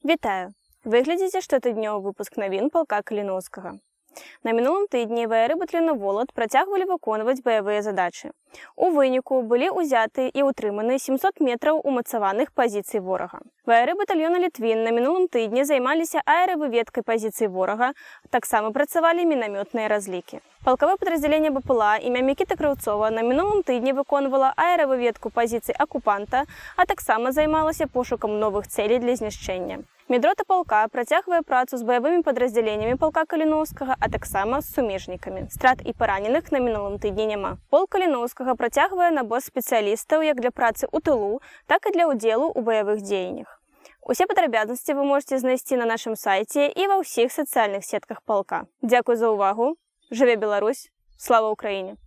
Вітаю! Ви глядите штотиднёвы выпуск навін палка Каліноўскага. На мінулым тыдні ВР «Батліна-Волат» працягвалі выконваць баявыя задачы. У выніку былі ўзяты і ўтрыманы 700 метраў умацаваных пазіцый ворага. ВР батальёна «Літвін» на мінулым тыдні займаліся аэравыведкай пазіцый ворага, таксама працавалі мінамётныя разлікі. Палкавое падраздзяленне БПЛА імя Мікіта Краўцова на мінулым тыдні выконвала аэравыведку пазіцый акупанта, а таксама займалася пошукам новых цэлей для знішчэння. Медрота палка працягвае працу з баявымі падраздзяленнямі палка Каліноўскага, а таксама з сумежнікамі. Страт і параненых на мінулым тыдні няма. Полк Каліноўскага працягвае набор спецыялістаў як для працы ў тылу, так і для ўдзелу ў баявых дзеяннях. Усе падрабязнасці вы можете знайсці на нашым сайце і ва ўсіх сацыяльных сетках палка. Дзякуй за ўвагу. Жыве Беларусь! Слава Украіне!